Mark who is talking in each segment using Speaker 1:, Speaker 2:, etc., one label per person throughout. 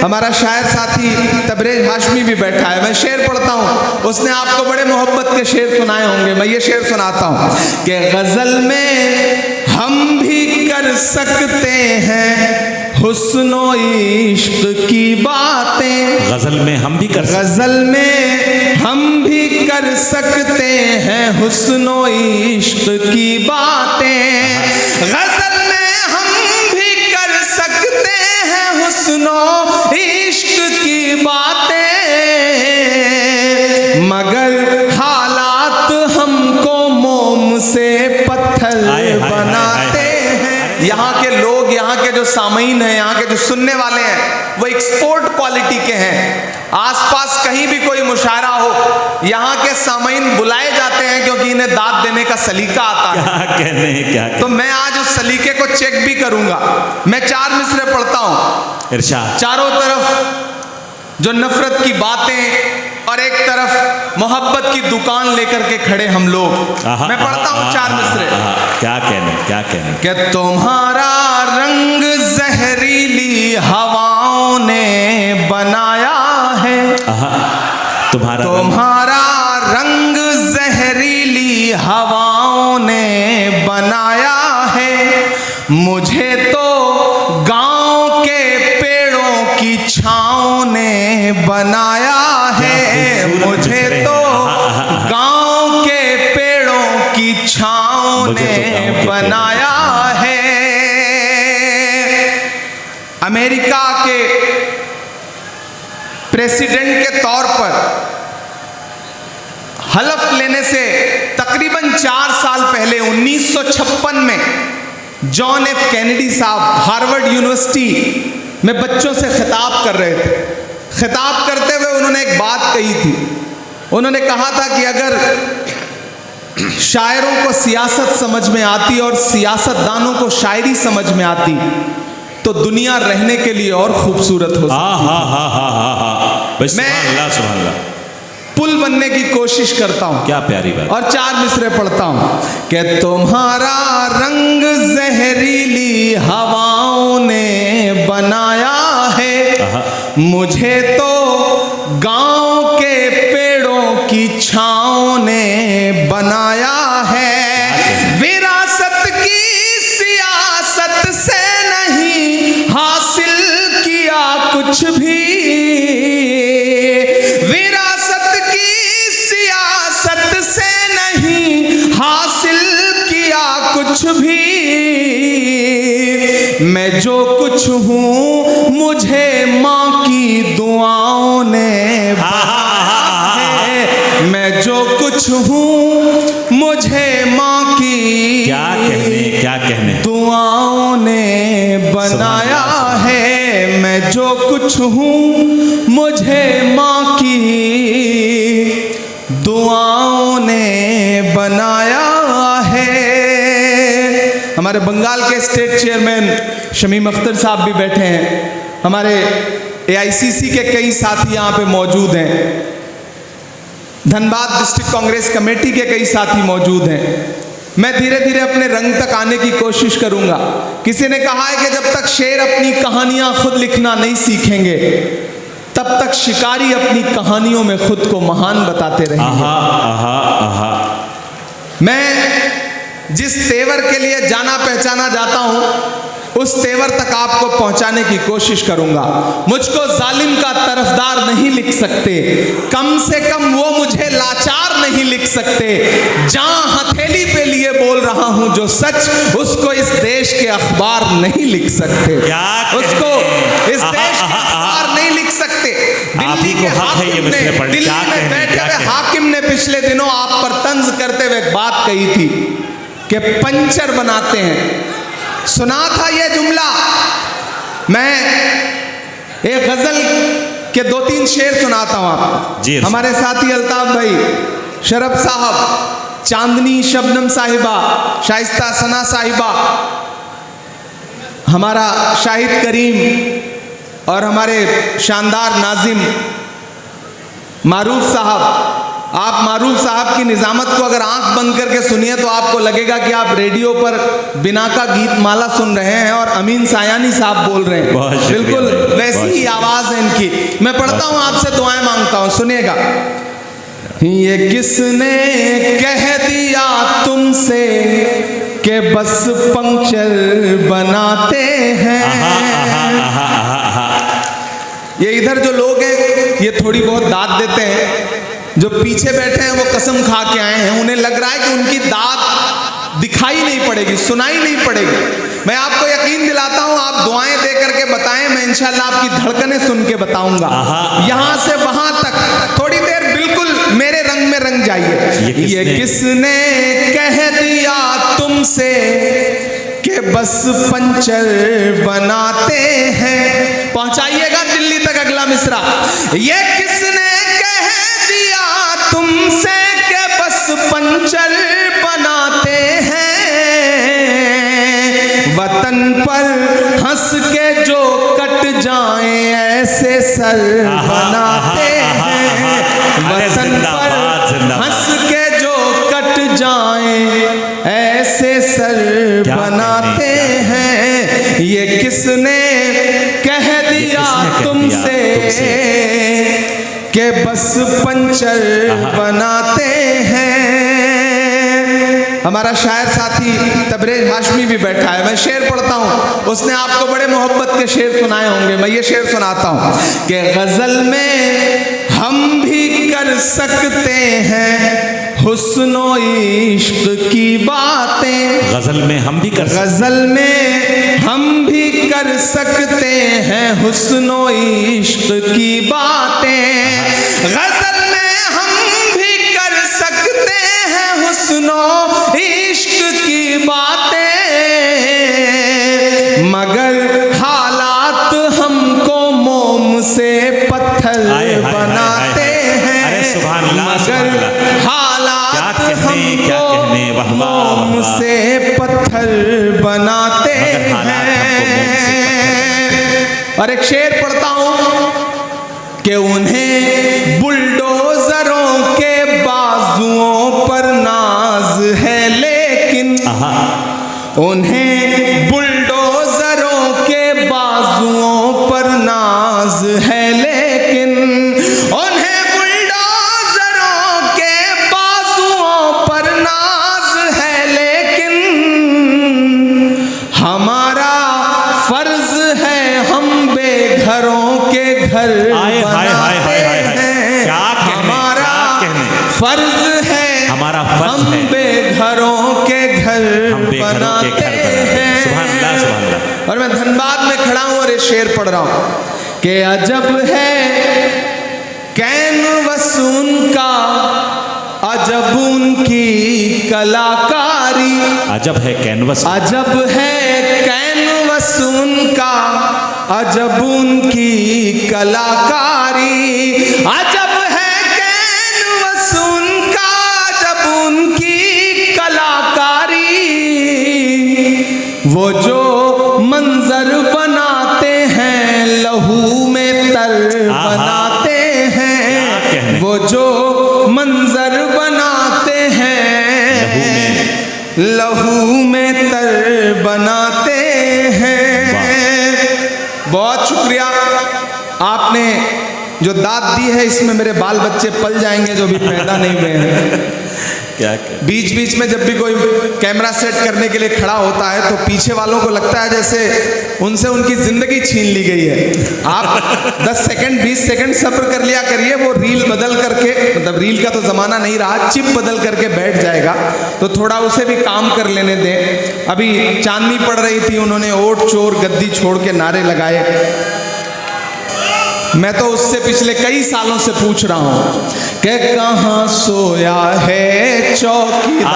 Speaker 1: हमारा शायर साथी तबरेज हाशमी भी बैठा है, मैं शेर पढ़ता हूँ, उसने आपको बड़े मोहब्बत के शेर सुनाए होंगे। मैं ये शेर सुनाता हूँ कि गजल में हम भी कर सकते हैं हुस्नो इश्क की बातें।
Speaker 2: गजल में हम भी कर
Speaker 1: गजल में हम भी कर सकते हैं हुस्नो इश्क की बातें। गजल में हम भी कर सकते हैं हुस्नो इश्क की बातें, मगर हालात हमको मोम से पत्थर बनाते हैं। यहाँ के लोग, यहाँ के जो सामीन हैं, यहाँ के जो सुनने वाले हैं, वो एक्सपोर्ट क्वालिटी के हैं। आसपास कहीं भी कोई मुशायरा हो, यहाँ के सामीन बुलाए जाते हैं क्योंकि इन्हें दाद देने का सलीका आता है।
Speaker 2: क्या कहने क्या
Speaker 1: तो मैं आज उस सलीके को चेक भी करूंगा। मैं 4 मिसरे पढ़ता हूँ।
Speaker 2: इरशाद।
Speaker 1: चारों तरफ जो नफरत की बातें और एक तरफ मोहब्बत की दुकान लेकर के खड़े हम लोग। मैं पढ़ता हूँ 4 मिसरे।
Speaker 2: क्या कहने
Speaker 1: कि तुम्हारा रंग जहरीली हवाओं ने बनाया है। तुम्हारा रंग जहरीली हवाओं ने बनाया है। मुझे तो गांव के पेड़ों की छाँव ने बनाया है। मुझे तो गांव के पेड़ों की छाँव ने बनाया है। अमेरिका के प्रेसिडेंट के तौर पर हलफ लेने से तकरीबन 4 साल पहले 1956 में जॉन एफ कैनेडी साहब हार्वर्ड यूनिवर्सिटी में बच्चों से खिताब कर रहे थे। खिताब करते हुए उन्होंने एक बात कही थी। उन्होंने कहा था कि अगर शायरों को सियासत समझ में आती और सियासतदानों को शायरी समझ में आती तो दुनिया रहने के लिए और खूबसूरत हो सकती। मैं पुल बनने की कोशिश करता हूं।
Speaker 2: क्या प्यारी बात।
Speaker 1: और 4 मिसरे पढ़ता हूं कि तुम्हारा रंग जहरीली हवाओं ने बनाया है। मुझे तो गांव के पेड़ों की छाँव ने बनाया है। विरासत की सियासत से नहीं हासिल किया कुछ भी। विरासत की सियासत से नहीं हासिल किया कुछ भी। मैं जो कुछ हूँ मुझे माँ की दुआओं ने बनाया है। मैं जो कुछ हूँ मुझे माँ की
Speaker 2: क्या कहने
Speaker 1: दुआओं ने बनाया है। मैं जो कुछ हूँ मुझे माँ की दुआओं ने बनाया है। हमारे बंगाल के स्टेट चेयरमैन शमीम अख्तर साहब भी बैठे हैं। हमारे AICC के कई साथी यहाँ पे मौजूद हैं। धनबाद डिस्ट्रिक्ट कांग्रेस कमेटी के कई साथी मौजूद हैं। मैं धीरे धीरे अपने रंग तक आने की कोशिश करूंगा। किसी ने कहा है कि जब तक शेर अपनी कहानियां खुद लिखना नहीं सीखेंगे तब तक शिकारी अपनी कहानियों में खुद को महान बताते रहेंगे। मैं जिस तेवर के लिए जाना पहचाना जाता हूं उस तेवर तक आपको पहुंचाने की कोशिश करूंगा। मुझको जालिम का तरफदार नहीं लिख सकते, कम से कम वो मुझे लाचार नहीं लिख सकते। जहां हथेली पे लिए बोल रहा हूं जो सच, उसको इस देश के अखबार नहीं लिख सकते। उसको इस देश के अखबार नहीं लिख सकते। दिल्ली के में बैठे हुए हाकिम ने पिछले दिनों आप पर तंज करते हुए एक बात कही थी कि पंचर बनाते हैं। सुना था यह जुमला। मैं एक गजल के 2-3 शेर सुनाता हूं आपको। हमारे साथी अल्ताफ भाई, शरफ साहब, चांदनी शबनम साहिबा, शाइस्ता सना साहिबा, हमारा शाहिद करीम और हमारे शानदार नाजिम मारूफ साहब। आप मारूफ साहब की निजामत को अगर आंख बंद करके सुनिए तो आपको लगेगा कि आप रेडियो पर बिना का गीत माला सुन रहे हैं और अमीन सायानी साहब बोल रहे हैं। बिल्कुल वैसी ही आवाज है मैं पढ़ता हूं, आपसे दुआएं मांगता हूं, सुनिएगा। ये किसने कह दिया तुमसे कि बस पंक्चर बनाते हैं। ये इधर जो लोग हैं ये थोड़ी बहुत दाद देते हैं, जो पीछे बैठे हैं वो कसम खा के आए हैं, उन्हें लग रहा है कि उनकी दाद दिखाई नहीं पड़ेगी, सुनाई नहीं पड़ेगी। मैं आपको यकीन दिलाता हूं, आप दुआएं दे करके बताएं, मैं इंशाल्लाह आपकी धड़कनें सुन के बताऊंगा। यहां से वहां तक थोड़ी देर बिल्कुल मेरे रंग में रंग जाइए। ये किसने कह दिया तुमसे कि बस पंचर बनाते हैं। पहुंचाइएगा दिल्ली तक अगला मिसरा। ये किसने कह दिया तुमसे कि बस पंचर बनाते हैं। वतन पर हंस के जो कट जाएं ऐसे सर बनाते हैं। वतन पर हंस के जो कट जाएं ऐसे सर बनाते हैं। ये किसने कह दिया तुमसे कि बस पंचर बनाते हैं। हमारा शायर साथी तबरेज हाशमी भी बैठा है, मैं शेर पढ़ता हूँ, उसने आपको बड़े मोहब्बत के शेर सुनाए होंगे। मैं ये शेर सुनाता हूँ कि गजल में हम भी कर सकते हैं हुस्नो इश्क की बातें।
Speaker 2: गजल में हम भी
Speaker 1: गजल में हम भी कर सकते हैं हुस्नो इश्क की बातें। गजल में हम भी कर सकते हैं हुस्नो इश्क की बातें, मगर हालात हमको मोम से पत्थर बनाते हैं। मगर हालात हमको मोम से पत्थर बनाते हैं। और एक शेर पढ़ता हूं कि उन्हें बुलडोजरों के बाजुओं पर नाज है, लेकिन उन्हें बुलडोजरों के बाजुओं पर नाज है, लेकिन उन्हें बुलडोजरों के बाजुओं पर नाज है, लेकिन हमारा फर्ज है हम बेघरों के घर बनाते हैं। हमारा फर्ज है हम बेघरों के घर बनाते हैं। और मैं धनबाद में खड़ा हूं और ये शेर पढ़ रहा हूं कि अजब है कैनवस उनका, अजब उनकी कलाकारी।
Speaker 2: अजब है कैनवस,
Speaker 1: अजब है कैनवस उनका, अजब उनकी कलाकारी। अजब है कैनवस उनका, अजब उनकी कलाकारी। वो जो मंजर बनाते हैं लहू में तर बनाते हैं। वो जो मंजर बनाते हैं लहू में तर बनाते हैं। बहुत शुक्रिया, आपने जो दाद दी है इसमें मेरे बाल बच्चे पल जाएंगे जो भी पैदा नहीं हुए हैं।
Speaker 2: क्या
Speaker 1: बीच बीच में जब भी कोई कैमरा सेट करने के लिए खड़ा होता है तो पीछे वालों को लगता है जैसे उनसे उनकी जिंदगी छीन ली गई है। आप 10 सेकंड 20 सेकंड सब्र कर लिया करिए, वो रील बदल करके, मतलब रील का तो जमाना नहीं रहा, चिप बदल करके बैठ जाएगा, तो थोड़ा उसे भी काम कर लेने दें। अभी चांदनी पड़ रही थी, उन्होंने ओट चोर गद्दी छोड़ के नारे लगाए। मैं तो उससे पिछले कई सालों से पूछ रहा हूं कि कहां सोया है चौकीदार।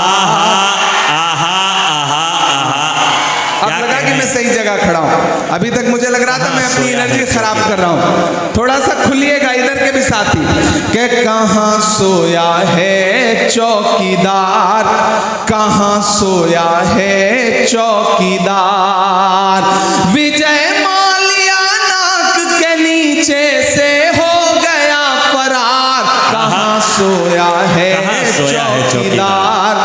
Speaker 1: अब लगा कि मैं सही जगह खड़ा हूं, अभी तक मुझे लग रहा था मैं अपनी एनर्जी खराब कर रहा हूं। थोड़ा सा खुलिएगा इधर के भी साथी कि कहां सोया है चौकीदार, कहां सोया है चौकीदार। विजय माल्या नाक के नीचे से हो गया फरार, कहां सोया है चौकीदार,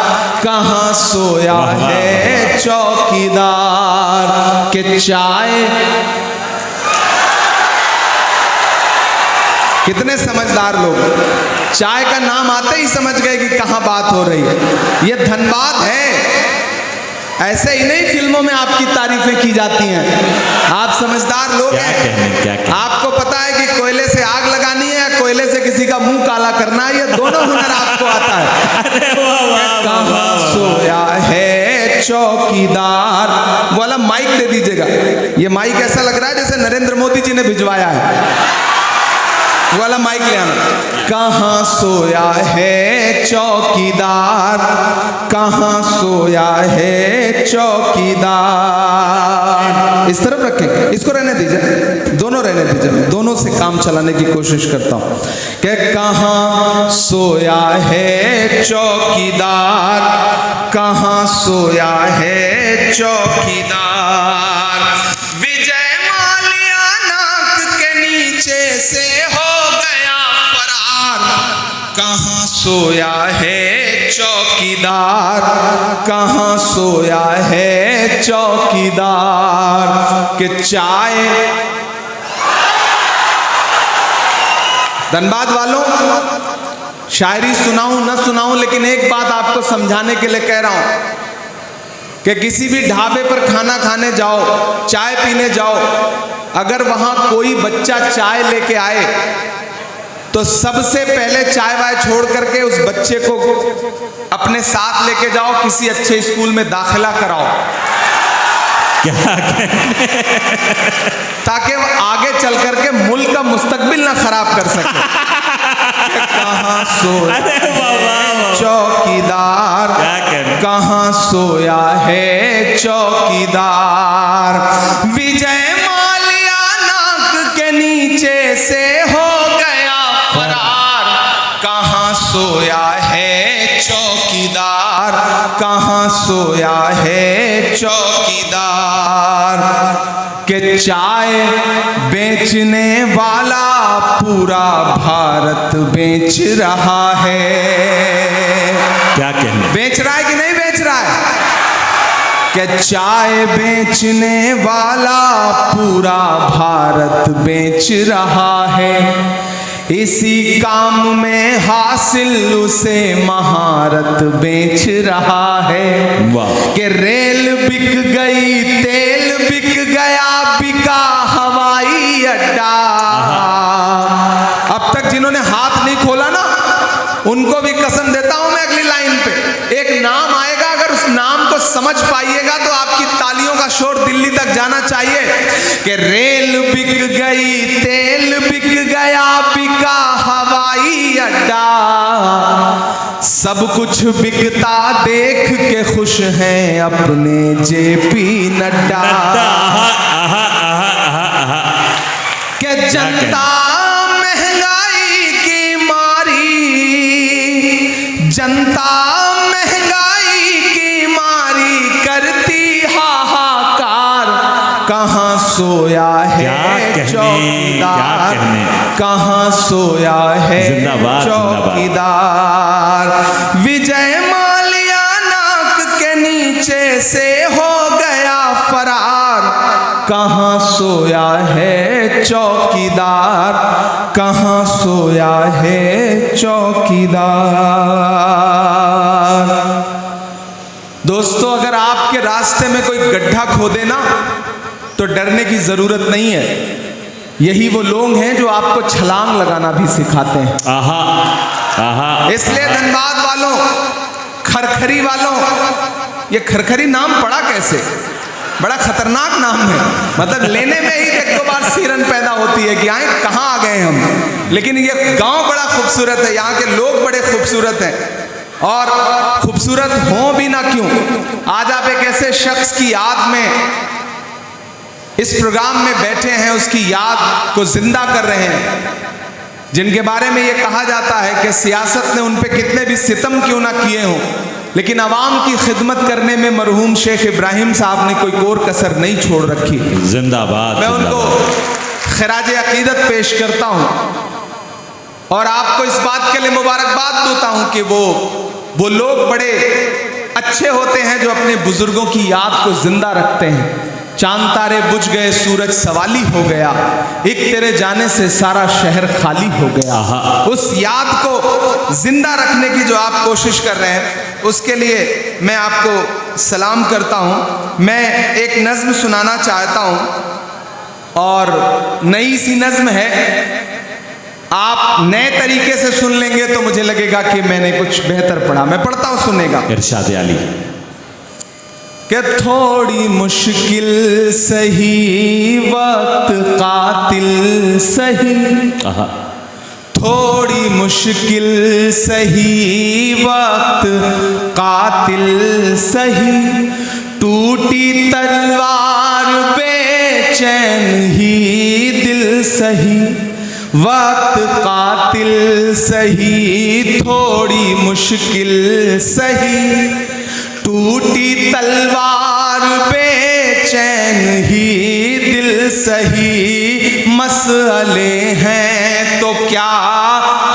Speaker 1: कहां सोया है चौकीदार। के चाय कितने समझदार लोग, चाय का नाम आते ही समझ गए कि कहां बात हो रही है। ये धनबाद है। ऐसे ही नहीं फिल्मों में आपकी तारीफें की जाती हैं। आप समझदार लोग हैं।
Speaker 2: क्या कहने।
Speaker 1: आपको पता है कि कोयले से आग लगानी है या कोयले से किसी का मुंह काला करना है, ये दोनों हुनर आपको आता है।
Speaker 2: अरे वाह वाह
Speaker 1: कहां सोया है चौकीदार। बोला माइक दे दीजिएगा। ये माइक ऐसा लग रहा है जैसे नरेंद्र मोदी जी ने भिजवाया है। वाला माइक ले आना। कहां सोया है चौकीदार, कहां सोया है चौकीदार। इस तरफ रखें, इसको रहने दीजिए, दोनों रहने दीजिए। मैं दोनों से काम चलाने की कोशिश करता हूं कि कहां सोया है चौकीदार, कहां सोया है चौकीदार। विजय माल्या नाक के नीचे से कहां सोया है चौकीदार, कहां सोया है चौकीदार। के चाय। धनबाद वालों, शायरी सुनाऊं न सुनाऊं, लेकिन एक बात आपको समझाने के लिए कह रहा हूं कि किसी भी ढाबे पर खाना खाने जाओ, चाय पीने जाओ, अगर वहां कोई बच्चा चाय लेके आए तो सबसे पहले चाय वाय छोड़ करके उस बच्चे को अपने साथ लेके जाओ, किसी अच्छे स्कूल में दाखिला कराओ,
Speaker 2: क्या कहने।
Speaker 1: ताकि वो आगे चल करके मुल्क का मुस्तकबिल ना खराब कर सके। कहां सोया चौकीदार, कहां सोया है चौकीदार। विजय माल्या नाक के नीचे से हो कहां सोया है चौकीदार, कहां सोया है चौकीदार। के चाय बेचने वाला पूरा भारत बेच रहा है।
Speaker 2: क्या कहने।
Speaker 1: बेच रहा है कि नहीं बेच रहा है? कि चाय बेचने वाला पूरा भारत बेच रहा है। इसी काम में हासिल उसे महारत बेच रहा है। कि रेल बिक गई, तेल बिक गया, बिका हवाई अड्डा। अब तक जिन्होंने हाथ नहीं खोला ना, उनको भी कसम देता हूं मैं, अगली लाइन पे एक नाम आएगा, अगर उस नाम को समझ पाइएगा तो आपकी तालियों का शोर दिल्ली तक जाना चाहिए। कि रेल बिक गई, तेल बिक गया, बिका हवाई अड्डा। सब कुछ बिकता देख के खुश हैं अपने जेपी नड्डा। कि जनता महंगाई की मारी, जनता महंगाई की मारी करती हाहाकार। कहां सोया है चौकीदार, कहां सोया है चौकीदार। विजय माल्या नाक के नीचे से हो गया फरार। कहां सोया है चौकीदार, कहां सोया है चौकीदार। दोस्तों, अगर आपके रास्ते में कोई गड्ढा खोदे ना तो डरने की जरूरत नहीं है। यही वो लोग हैं जो आपको छलांग लगाना भी सिखाते हैं।
Speaker 2: आहा, आहा।
Speaker 1: इसलिए धनबाद वालों, खरखरी वालों, ये खरखरी नाम पड़ा कैसे? बड़ा खतरनाक नाम है। मतलब लेने में ही एक दो बार सिरन पैदा होती है कि आए कहाँ आ गए हम। लेकिन ये गांव बड़ा खूबसूरत है, यहाँ के लोग बड़े खूबसूरत हैं। और खूबसूरत हों भी ना क्यों, आज आप एक ऐसे शख्स की याद में इस प्रोग्राम में बैठे हैं, उसकी याद को जिंदा कर रहे हैं, जिनके बारे में ये कहा जाता है कि सियासत ने उन पे कितने भी सितम क्यों ना किए हों, लेकिन आवाम की खिदमत करने में मरहूम शेख इब्राहिम साहब ने कोई कोर कसर नहीं छोड़ रखी।
Speaker 2: जिंदाबाद।
Speaker 1: मैं उनको खिराज अकीदत पेश करता हूँ और आपको इस बात के लिए मुबारकबाद देता हूँ कि वो लोग बड़े अच्छे होते हैं जो अपने बुजुर्गों की याद को जिंदा रखते हैं। चांद तारे बुझ गए, सूरज सवाली हो गया, एक तेरे जाने से सारा शहर खाली हो गया। उस याद को जिंदा रखने की जो आप कोशिश कर रहे हैं, उसके लिए मैं आपको सलाम करता हूं। मैं एक नज्म सुनाना चाहता हूं और नई सी नज्म है, आप नए तरीके से सुन लेंगे तो मुझे लगेगा कि मैंने कुछ बेहतर पढ़ा। मैं पढ़ता हूं, सुनेगा।
Speaker 2: इरशाद आली
Speaker 1: कि थोड़ी मुश्किल सही वक्त कातिल सही, थोड़ी मुश्किल सही वक्त कातिल सही, टूटी तलवार बेचैन ही दिल सही, वक्त कातिल सही, थोड़ी मुश्किल सही, टूटी तलवार बेचैन ही दिल सही, मसले हैं तो क्या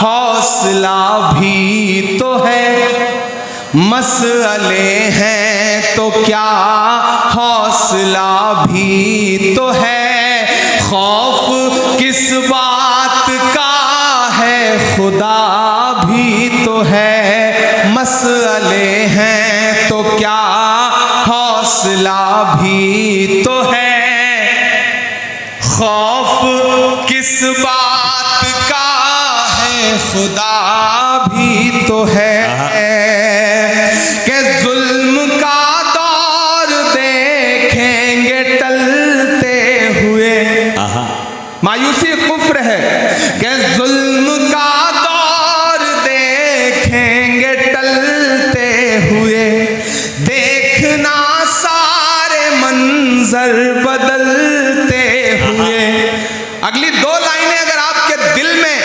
Speaker 1: हौसला भी तो है, मसले हैं तो क्या हौसला भी तो है, खौफ किस बात का है खुदा भी तो है, मसले हैं तो क्या हौसला भी तो है, खौफ किस बात का है खुदा भी तो है, कि जुल्म का दौर देखेंगे टलते हुए, मायूसी कुफ्र है, कि जुल्म का दौर देखेंगे टलते हुए, देखना सारे मंजर बदलते हुए। अगली दो लाइनें अगर आपके दिल में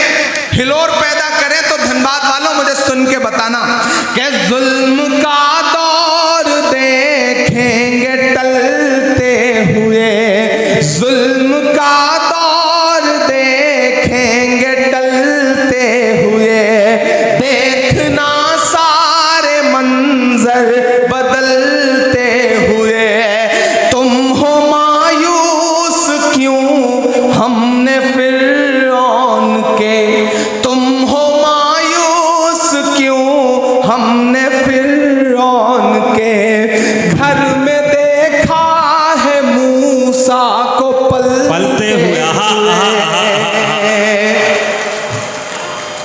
Speaker 1: हिलोर पैदा करें तो धनबाद वालों मुझे सुन के बताना, कि जुल्म का दौर देखेंगे टलते हुए, जुल्म का दौर देखेंगे टलते हुए, देखना सारे मंजर बदलते हुए, तुम हो मायूस क्यों हमने फिरौन के, तुम हो मायूस क्यों हमने फिरौन के, घर में देखा है मूसा को पलते हुए।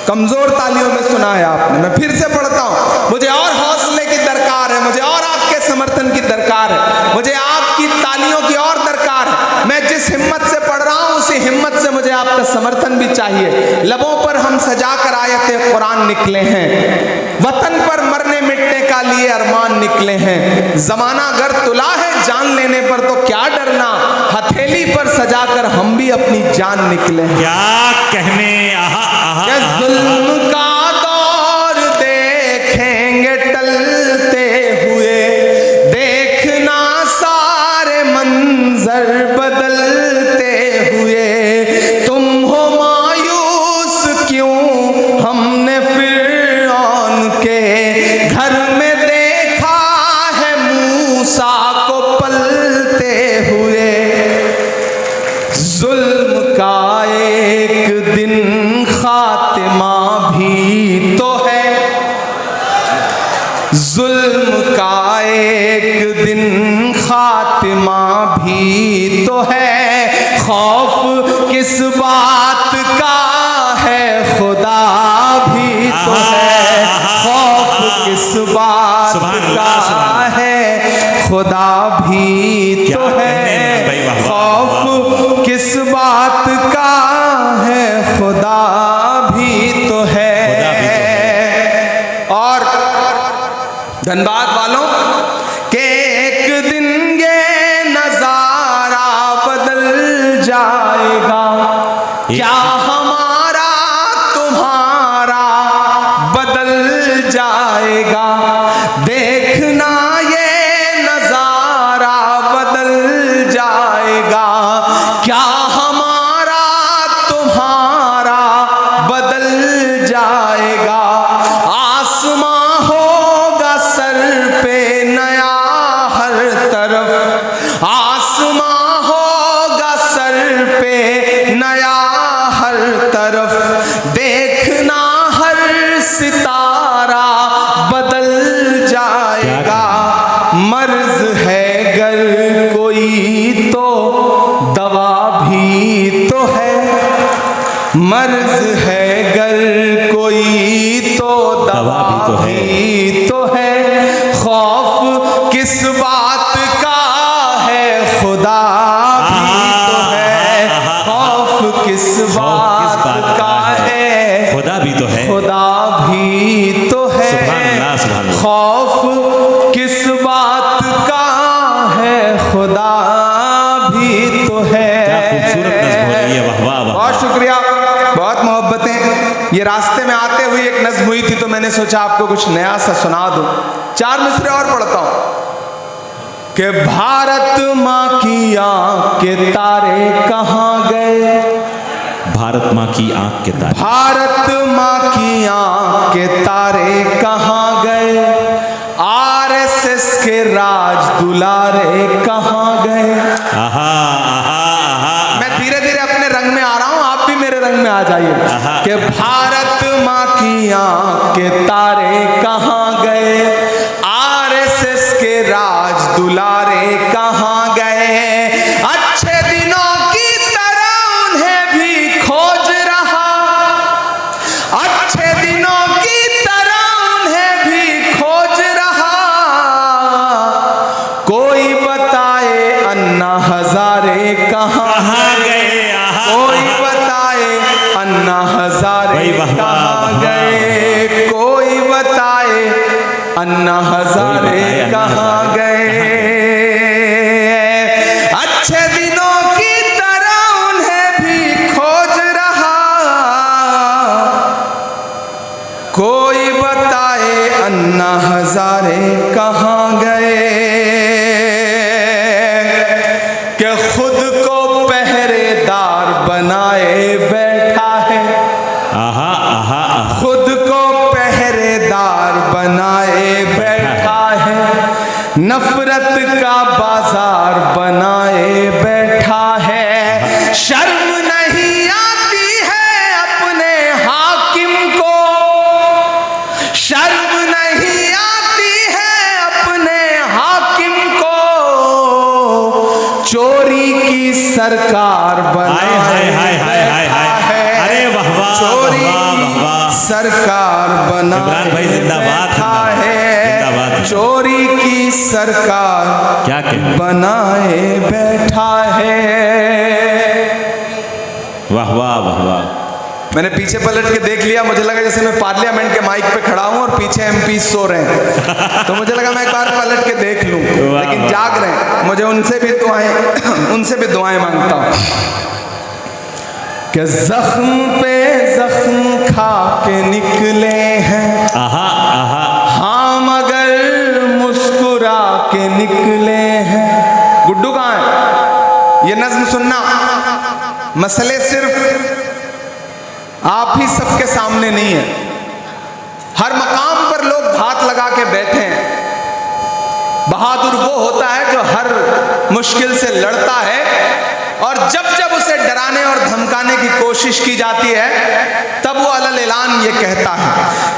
Speaker 1: कमजोर तालियों में सुना है आपने। मैं फिर से पढ़ता हूं, मुझे और हौसले की दरकार है, मुझे और आपके समर्थन की दरकार है, मुझे आपकी तालियों की और दरकार है। मैं जिस हिम्मत से पढ़ रहा हूं उसी हिम्मत से मुझे आपका समर्थन भी चाहिए। लबों पर हम सजा कर आयते कुरान निकले हैं, वतन पर मरने मिटने का लिए अरमान निकले हैं, जमाना अगर तुला है जान लेने पर तो क्या डरना, हथेली पर सजाकर हम भी अपनी जान निकले हैं।
Speaker 2: क्या कहने,
Speaker 1: जुल्म का दौर देखेंगे टलते हुए, देखना सारे मंजर बदलते हुए, तुम हो मायूस क्यों हमने फिरौन के, घर में देखा है मूसा को पलते हुए, जुल्म का एक दिन खातिमा भी तो है, जुल्म का एक दिन खातिमा भी तो है, खौफ किस बात का है खुदा भी तो है, खौफ किस बात का है खुदा भी तो है, खौफ किस बात का है खुदा भी तो है। और धनबाद वालों के एक दिन ये नजारा बदल जाएगा, क्या हमारा तुम्हारा बदल जाएगा, देखना ये नजारा बदल जाएगा, क्या हमारा तुम्हारा बदल जाएगा, आसमां होगा सर पे नया हर तरफ, आसमां तरफ देखना, हर सितारा बदल जाएगा। मर्ज है गर कोई तो दवा भी तो है, मर्ज है गर कोई तो दवा भी तो है। खौफ किस बात का है, खुदा भी तो है। खौफ किस बात का है,
Speaker 2: खुदा भी तो है,
Speaker 1: खुदा भी तो है।
Speaker 2: सुभान अल्लाह, सुभान अल्लाह।
Speaker 1: खौफ किस बात का है, खुदा भी तो है।
Speaker 2: क्या खूबसूरत नज़्म हो रही है, वाह वाह वाह।
Speaker 1: बहुत शुक्रिया, बहुत मोहब्बतें। ये रास्ते में आते हुए एक नज़्म हुई थी तो मैंने सोचा आपको कुछ नया सा सुना दूं। 4 मिसरे और पढ़ता हूं कि भारत माँ की आँख के तारे कहाँ गए,
Speaker 2: भारत माँ की आंख के तारे,
Speaker 1: भारत माँ की आँख के तारे कहाँ गए। आरएसएस के राज दुलारे कहाँ गए।
Speaker 2: आहा आहा आहा।
Speaker 1: मैं धीरे धीरे अपने रंग में आ रहा हूं, आप भी मेरे रंग में आ जाइए। कि भारत माँ की आँख के तारे कहाँ गए, आरएसएस के राज दुलारे कहाँ गए। अच्छे दिनों की तरह उन्हें भी खोज रहा, अच्छे दिनों की तरह उन्हें भी खोज रहा। कोई बताए अन्ना हजारे कहाँ गए, कोई बताए अन्ना हजारे कहाँ गए, कोई बताए अन्ना हजारे कहाँ गए। अच्छे दिनों की तरह उन्हें भी खोज रहा, कोई बताए अन्ना हजारे कहाँ गए। कि खुद को पहरेदार बनाए बैठा है,
Speaker 2: आहा आहा आहा।
Speaker 1: खुद को पहरेदार बनाए बैठा है। नफरत का बाजार बनाए बैठा है। शर्म नहीं आती है अपने हाकिम को, शर्म नहीं आती है अपने हाकिम को। चोरी की सरकार बनाए बैठा है।
Speaker 2: अरे वाह वाह,
Speaker 1: चोरी
Speaker 2: वाह वाह।
Speaker 1: सरकार
Speaker 2: इमरान भाई जिंदाबाद,
Speaker 1: बैठा है।
Speaker 2: जिंदाबाद।
Speaker 1: चोरी की सरकार
Speaker 2: क्या कहने,
Speaker 1: बनाए बैठा है।
Speaker 2: वाह वाह वाह वाह।
Speaker 1: मैंने पीछे पलट के देख लिया, मुझे लगा जैसे मैं पार्लियामेंट के माइक पे खड़ा हूं और पीछे एमपी सो रहे हैं। तो मुझे लगा मैं एक बार पलट के देख लूं, लेकिन जाग रहे हैं। मुझे उनसे भी दुआएं मांगता हूं कि जख्म पे जख्म खा के निकले हैं,
Speaker 2: आहा आहा।
Speaker 1: हाँ मगर मुस्कुरा के निकले हैं। गुड्डू कहाँ है? ये नज्म सुनना, मसले सिर्फ आप ही सबके सामने नहीं है। हर मकाम पर लोग भात लगा के बैठे हैं। बहादुर वो होता है जो हर मुश्किल से लड़ता है, और जब जब उसे डराने और धमकाने की कोशिश की जाती है तब वो अलल ऐलान ये कहता है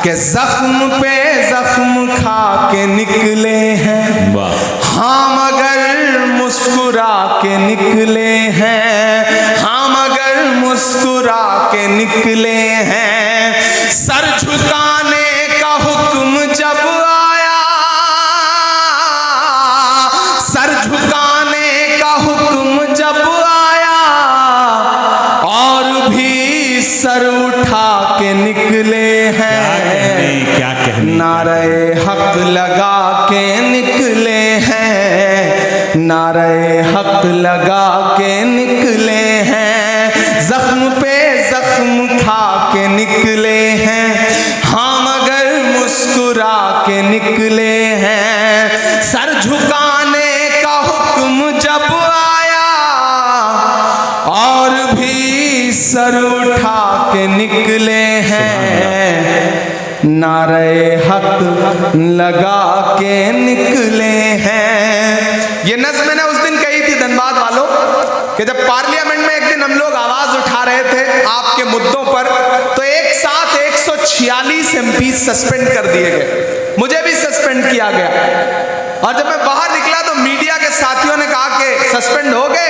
Speaker 1: कि जख्म पे जख्म खा के निकले हैं, हाँ मगर मुस्कुरा के निकले हैं, हाँ मगर मुस्कुरा के निकले हैं। सर झुकाने का हुक्म जब आया, सर झुकाने का हुक्म जब आया, और भी सर उठा के निकले हैं।
Speaker 2: क्या कहने,
Speaker 1: नारे हक लगा के निकले हैं, नारे हक लगा के निकले हैं। जख्म पे जख्म खा के निकले हैं, हाँ मगर मुस्कुरा के निकले हैं। सर झुकाने का हुक्म जब आया, और भी सर उठा के निकले हैं। नारे हक लगा के निकले हैं। ये नज़्म मैंने उस दिन कही थी धनबाद वालों कि जब पार्लियामेंट में एक दिन हम लोग आवाज उठा रहे थे आपके मुद्दों पर, तो एक साथ 146 MP सस्पेंड कर दिए गए। मुझे भी सस्पेंड किया गया। और जब मैं बाहर निकला तो मीडिया के साथियों ने कहा कि सस्पेंड हो गए।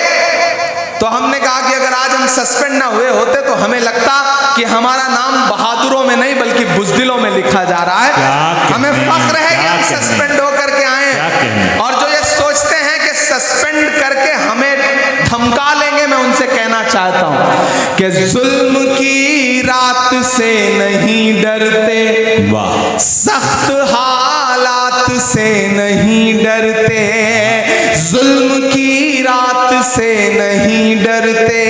Speaker 1: तो हमने कहा कि अगर आज हम सस्पेंड ना हुए होते तो हमें लगता कि हमारा नाम बहादुरों में नहीं बल्कि बुज़दिलों में लिखा जा रहा है। हमें फख्र है कि हम सस्पेंड होकर के आए हैं। और जो ये सोचते हैं कि सस्पेंड करके हमें धमका लेंगे, मैं उनसे कहना चाहता हूं कि जुल्म की रात से नहीं डरते,
Speaker 2: वाह,
Speaker 1: सख्त हालात से नहीं डरते, जुल्म की रात से नहीं डरते,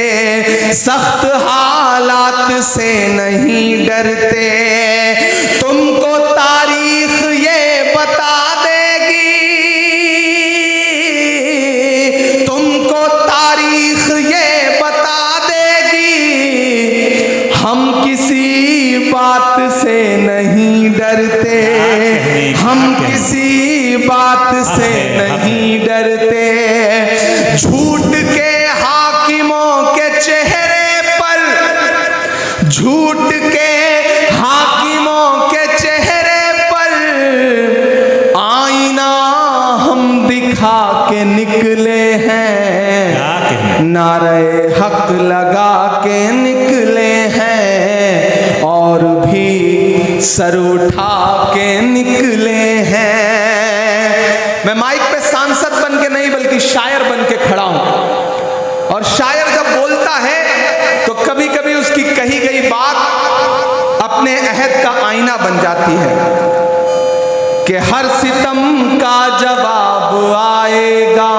Speaker 1: सख्त हालात से नहीं डरते। तुमको तारीख ये बता देगी, तुमको तारीख ये बता देगी, हम किसी बात से नहीं डरते, हम किसी बात से नहीं डरते। झूठ के हाकिमों के चेहरे पर, झूठ के हाकिमों के चेहरे पर आईना हम दिखा के निकले हैं, नारे हक लगा के निकले हैं, और भी सर उठा के निकले हैं। मैं माइक पे सांसद बन के नहीं बल्कि शायर बन के खड़ा हूं। और शायर जब बोलता है तो कभी कभी उसकी कही गई बात अपने अहद का आईना बन जाती है कि हर सितम का जवाब आएगा,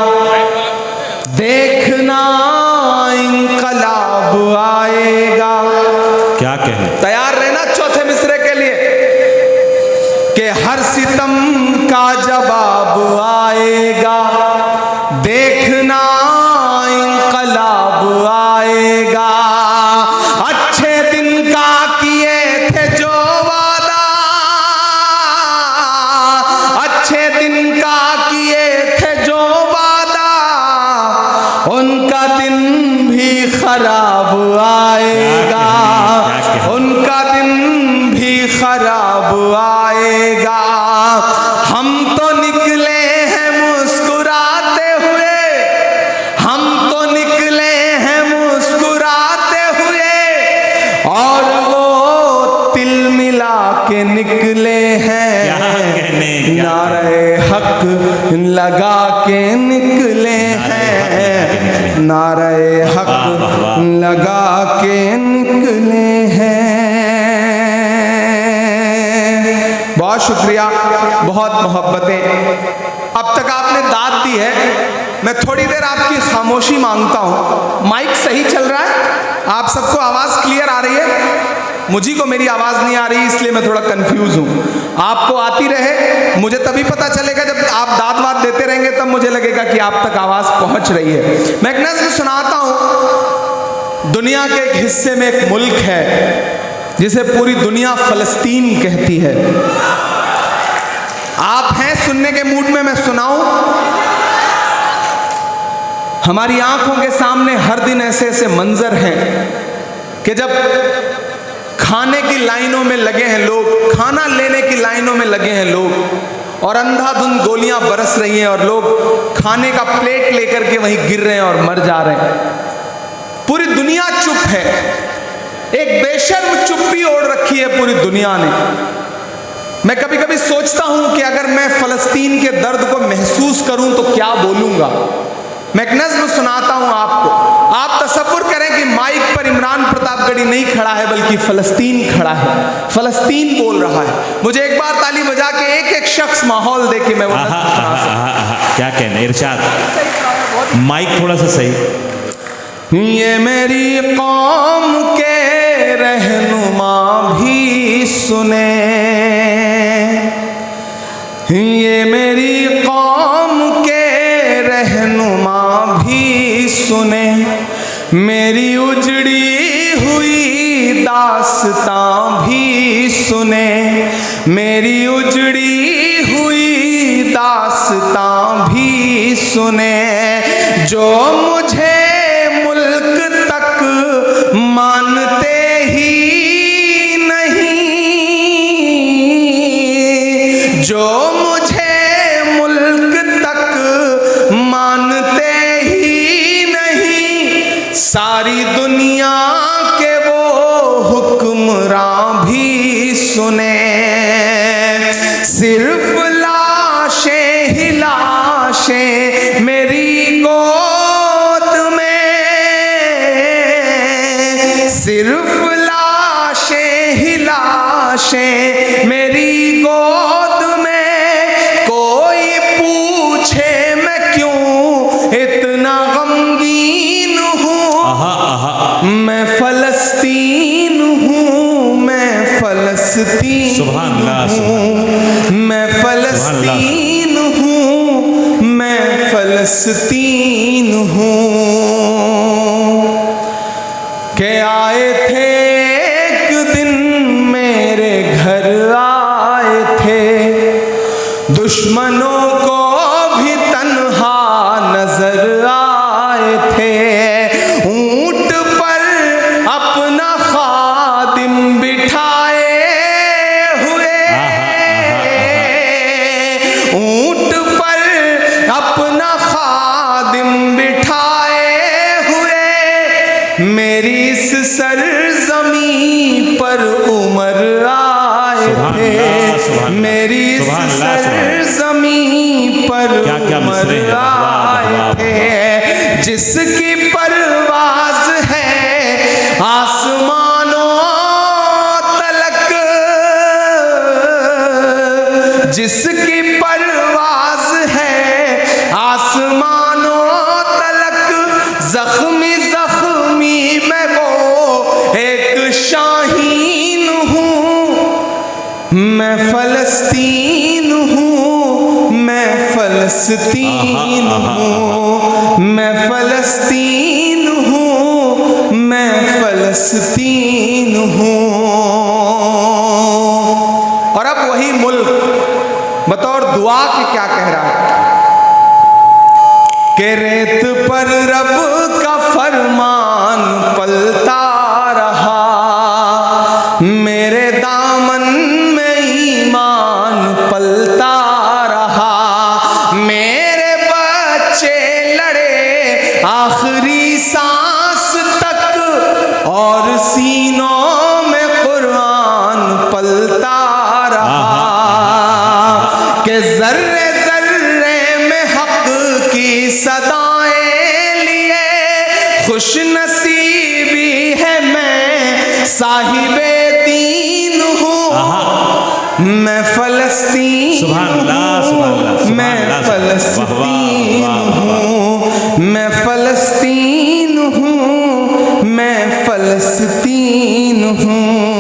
Speaker 1: देखना इंकलाब आएगा।
Speaker 2: क्या कहें,
Speaker 1: तैयार रहना चौथे मिसरे के लिए कि हर सितम का जवाब आएगा, देखना इंकलाब आएगा। अच्छे दिन का किए थे जो वादा, अच्छे दिन का किए थे जो वादा, उनका दिन भी खराब आएगा, उनका दिन भी खराब आएगा। हम तो निकले हैं मुस्कुराते हुए, हम तो निकले हैं मुस्कुराते हुए, और वो तिल मिला के निकले हैं, नारे हक लगा के निकले हैं, नारे हक लगा के निकले हैं। बहुत शुक्रिया, बहुत मोहब्बतें। अब तक आपने दाद दी है, मैं थोड़ी देर आपकी खामोशी मांगता हूं। माइक सही चल रहा है? आप सबको आवाज क्लियर आ रही है? मुझे को मेरी आवाज नहीं आ रही, इसलिए मैं थोड़ा कंफ्यूज हूं। आपको आती रहे, मुझे तभी पता चलेगा जब आप दाद वाद देते रहेंगे, तब मुझे लगेगा कि आप तक आवाज पहुंच रही है। मैं एक नज़्म सुनाता हूं। दुनिया के एक हिस्से में एक मुल्क है जिसे पूरी दुनिया फलस्तीन कहती है। आप हैं सुनने के मूड में? मैं सुनाऊं? हमारी आंखों के सामने हर दिन ऐसे ऐसे मंजर हैं कि जब खाने की लाइनों में लगे हैं लोग, खाना लेने की लाइनों में लगे हैं लोग, और अंधाधुंध गोलियां बरस रही हैं और लोग खाने का प्लेट लेकर के वहीं गिर रहे हैं और मर जा रहे हैं। पूरी दुनिया चुप है, एक बेशर्म चुप्पी ओढ़ रखी है पूरी दुनिया ने। मैं कभी कभी सोचता हूं कि अगर मैं फलस्तीन के दर्द को महसूस करूं तो क्या बोलूंगा। मैं एक नज़्म सुनाता हूं आपको। आप तसव्वुर करें कि माइक पर इमरान प्रतापगढ़ी नहीं खड़ा है बल्कि फलस्तीन खड़ा है, फलस्तीन बोल रहा है। मुझे एक बार ताली बजा के एक एक शख्स माहौल दे के मैं वो नज़्म सुना सकता।
Speaker 2: क्या कहना, इरशाद, माइक थोड़ा सा सही।
Speaker 1: ये मेरी कौम के रहनुमा भी सुने, ये मेरी कौम के रहनुमा भी सुने, मेरी उजड़ी हुई दास्तां भी सुने, मेरी उजड़ी हुई दास्तां भी सुने। जो मुझे मुल्क तक मानते लाशें ही लाशें मेरी गोद में, कोई पूछे मैं क्यों इतना गमगीन हूँ।
Speaker 2: आहा आहा,
Speaker 1: मैं फलस्तीन हूँ, मैं फलस्तीन
Speaker 2: सुभान अल्लाह,
Speaker 1: हूँ, मैं फलस्तीन हूँ, मैं फलस्तीन हूँ। के आए थे एक दिन मेरे घर आए थे, दुश्मनों को भी तन्हा नजर आए थे। ऊंट पर अपना खादिम बिठाए हुए, ऊंट पर अपना खादिम बिठाए हुए, मेरी इस सरजमी पर उमर आए थे, मेरी इस सरजमी पर उमर आए थे। जिसकी परवाज है आसमानों तलक, जिसकी परवाज है आसमानों तलक, जख्मी जख्मी मैं वो एक शाहीन हूँ। मैं फलस्तीन हूँ, मैं फलस्तीन हूँ, मैं फलस्तीन हूँ, मैं फलस्तीन हूँ। और अब वही मुल्क बतौर दुआ के क्या कह रहा है कि रेत पर रब का फरमान पलता रहा, मेरे दामन में ईमान पलता रहा। मेरे बच्चे लड़े आखिरी सांस तक और सीनों में कुरान पलता रहा। कि जर्रे जर्रे में हक की सदाएं लिए, खुश नसीबी है मैं साहिबे दीन हूँ। मैं फलस्तीन हूँ, मैं फलस्तीन हूँ, मैं फलस्तीन हूँ, मैं फलस्तीन हूँ।